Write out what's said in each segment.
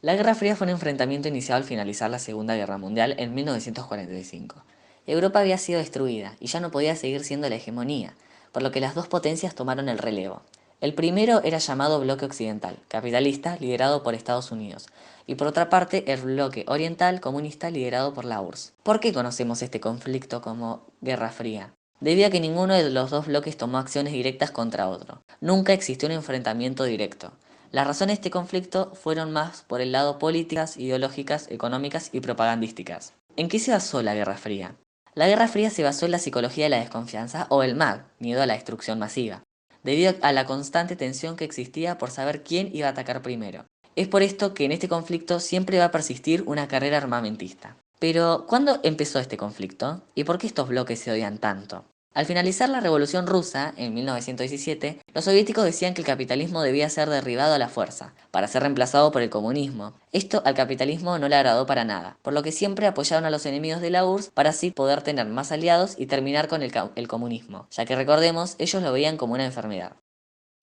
La Guerra Fría fue un enfrentamiento iniciado al finalizar la Segunda Guerra Mundial en 1945. Europa había sido destruida y ya no podía seguir siendo la hegemonía, por lo que las dos potencias tomaron el relevo. El primero era llamado Bloque Occidental, capitalista, liderado por Estados Unidos, y por otra parte el Bloque Oriental, comunista, liderado por la URSS. ¿Por qué conocemos este conflicto como Guerra Fría? Debido a que ninguno de los dos bloques tomó acciones directas contra otro. Nunca existió un enfrentamiento directo. Las razones de este conflicto fueron más por el lado políticas, ideológicas, económicas y propagandísticas. ¿En qué se basó la Guerra Fría? La Guerra Fría se basó en la psicología de la desconfianza o el MAD, miedo a la destrucción masiva, debido a la constante tensión que existía por saber quién iba a atacar primero. Es por esto que en este conflicto siempre va a persistir una carrera armamentista. Pero, ¿cuándo empezó este conflicto? ¿Y por qué estos bloques se odian tanto? Al finalizar la Revolución Rusa, en 1917, los soviéticos decían que el capitalismo debía ser derribado a la fuerza, para ser reemplazado por el comunismo. Esto al capitalismo no le agradó para nada, por lo que siempre apoyaron a los enemigos de la URSS para así poder tener más aliados y terminar con el comunismo, ya que recordemos, ellos lo veían como una enfermedad.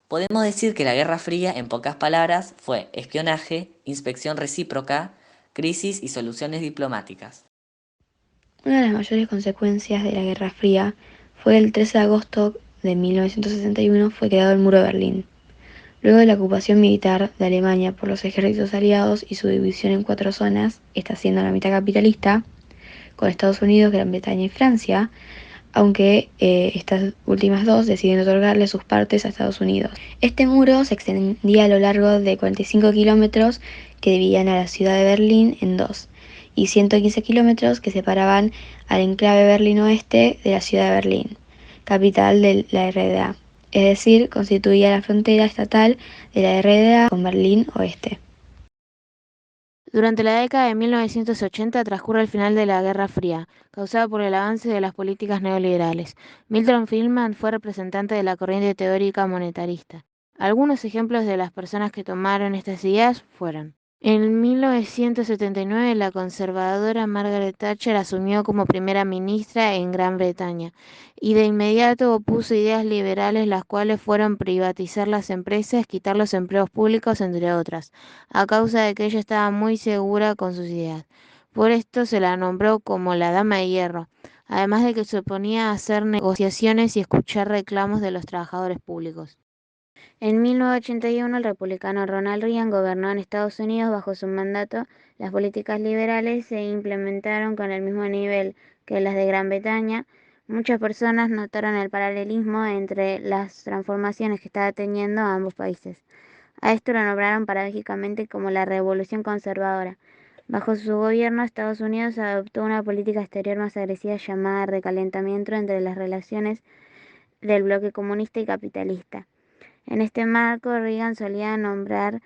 Podemos decir que la Guerra Fría, en pocas palabras, fue espionaje, inspección recíproca, crisis y soluciones diplomáticas. Una de las mayores consecuencias de la Guerra Fría fue el 13 de agosto de 1961 fue creado el Muro de Berlín. Luego de la ocupación militar de Alemania por los ejércitos aliados y su división en cuatro zonas, esta siendo la mitad capitalista, con Estados Unidos, Gran Bretaña y Francia, aunque estas últimas dos deciden otorgarle sus partes a Estados Unidos. Este muro se extendía a lo largo de 45 kilómetros que dividían a la ciudad de Berlín en dos, y 115 kilómetros que separaban al enclave Berlín Oeste de la ciudad de Berlín, capital de la RDA. Es decir, constituía la frontera estatal de la RDA con Berlín Oeste. Durante la década de 1980 transcurre el final de la Guerra Fría, causada por el avance de las políticas neoliberales. Milton Friedman fue representante de la corriente teórica monetarista. Algunos ejemplos de las personas que tomaron estas ideas fueron: en 1979, la conservadora Margaret Thatcher asumió como primera ministra en Gran Bretaña y de inmediato opuso ideas liberales, las cuales fueron privatizar las empresas, quitar los empleos públicos, entre otras, a causa de que ella estaba muy segura con sus ideas. Por esto se la nombró como la Dama de Hierro, además de que se oponía a hacer negociaciones y escuchar reclamos de los trabajadores públicos. En 1981, el republicano Ronald Reagan gobernó en Estados Unidos. Bajo su mandato, las políticas liberales se implementaron con el mismo nivel que las de Gran Bretaña. Muchas personas notaron el paralelismo entre las transformaciones que estaba teniendo ambos países. A esto lo nombraron paradójicamente como la Revolución Conservadora. Bajo su gobierno, Estados Unidos adoptó una política exterior más agresiva llamada recalentamiento entre las relaciones del bloque comunista y capitalista. En este marco, Reagan solía nombrar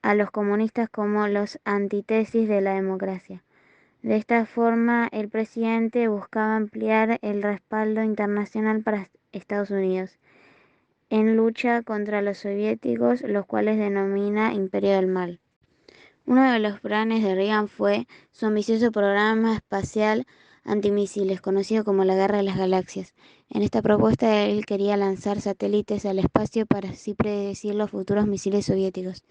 a los comunistas como los antítesis de la democracia. De esta forma, el presidente buscaba ampliar el respaldo internacional para Estados Unidos en lucha contra los soviéticos, los cuales denomina Imperio del Mal. Uno de los planes de Reagan fue su ambicioso programa espacial antimisiles, conocido como la Guerra de las Galaxias. En esta propuesta él quería lanzar satélites al espacio para así predecir los futuros misiles soviéticos.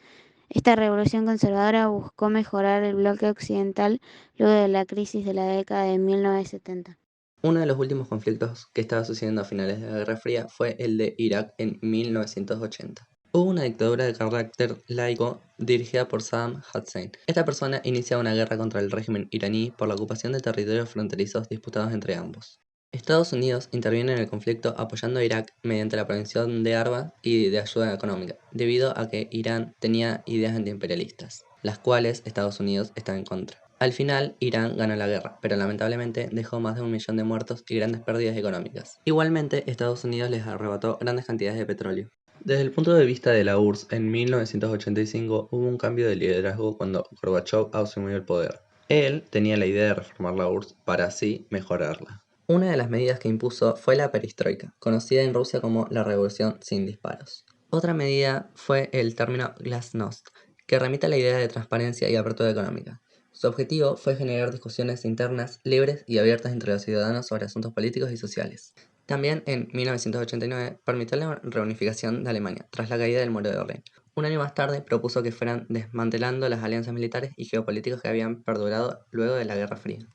Esta revolución conservadora buscó mejorar el bloque occidental luego de la crisis de la década de 1970. Uno de los últimos conflictos que estaba sucediendo a finales de la Guerra Fría fue el de Irak en 1980. Hubo una dictadura de carácter laico dirigida por Saddam Hussein. Esta persona inicia una guerra contra el régimen iraní por la ocupación de territorios fronterizos disputados entre ambos. Estados Unidos interviene en el conflicto apoyando a Irak mediante la provisión de armas y de ayuda económica, debido a que Irán tenía ideas antiimperialistas, las cuales Estados Unidos está en contra. Al final, Irán ganó la guerra, pero lamentablemente dejó más de 1 millón de muertos y grandes pérdidas económicas. Igualmente, Estados Unidos les arrebató grandes cantidades de petróleo. Desde el punto de vista de la URSS, en 1985 hubo un cambio de liderazgo cuando Gorbachev asumió el poder. Él tenía la idea de reformar la URSS para así mejorarla. Una de las medidas que impuso fue la perestroika, conocida en Rusia como la revolución sin disparos. Otra medida fue el término glasnost, que remite a la idea de transparencia y apertura económica. Su objetivo fue generar discusiones internas libres y abiertas entre los ciudadanos sobre asuntos políticos y sociales. También en 1989 permitió la reunificación de Alemania tras la caída del muro de Berlín, Un año más tarde propuso que fueran desmantelando las alianzas militares y geopolíticas que habían perdurado luego de la Guerra Fría.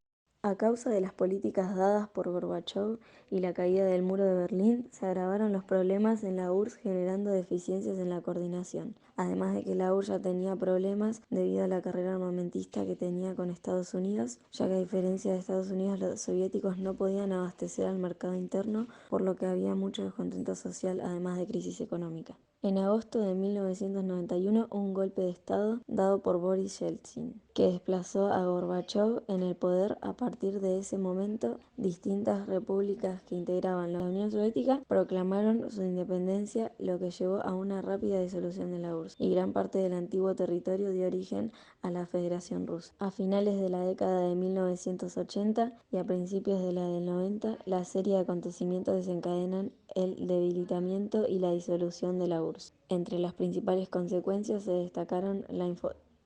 A causa de las políticas dadas por Gorbachov y la caída del muro de Berlín, se agravaron los problemas en la URSS generando deficiencias en la coordinación. Además de que la URSS ya tenía problemas debido a la carrera armamentista que tenía con Estados Unidos, ya que a diferencia de Estados Unidos los soviéticos no podían abastecer al mercado interno, por lo que había mucho descontento social además de crisis económica. En agosto de 1991, un golpe de Estado dado por Boris Yeltsin, que desplazó a Gorbachov en el poder. A partir de ese momento, distintas repúblicas que integraban la Unión Soviética proclamaron su independencia, lo que llevó a una rápida disolución de la URSS, y gran parte del antiguo territorio dio origen a la Federación Rusa. A finales de la década de 1980 y a principios de la del 90, la serie de acontecimientos desencadenan el debilitamiento y la disolución de la URSS. Entre las principales consecuencias se destacaron la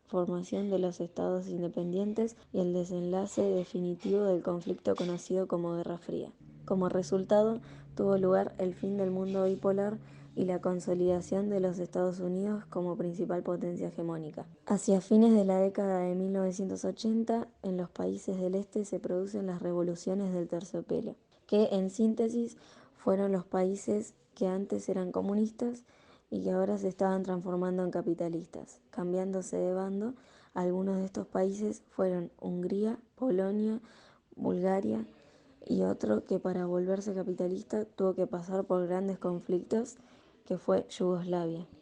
formación de los estados independientes y el desenlace definitivo del conflicto conocido como Guerra Fría. Como resultado, tuvo lugar el fin del mundo bipolar y la consolidación de los Estados Unidos como principal potencia hegemónica. Hacia fines de la década de 1980, en los países del este se producen las revoluciones del terciopelo, que en síntesis fueron los países que antes eran comunistas y que ahora se estaban transformando en capitalistas. Cambiándose de bando, algunos de estos países fueron Hungría, Polonia, Bulgaria y otro que para volverse capitalista tuvo que pasar por grandes conflictos, que fue Yugoslavia.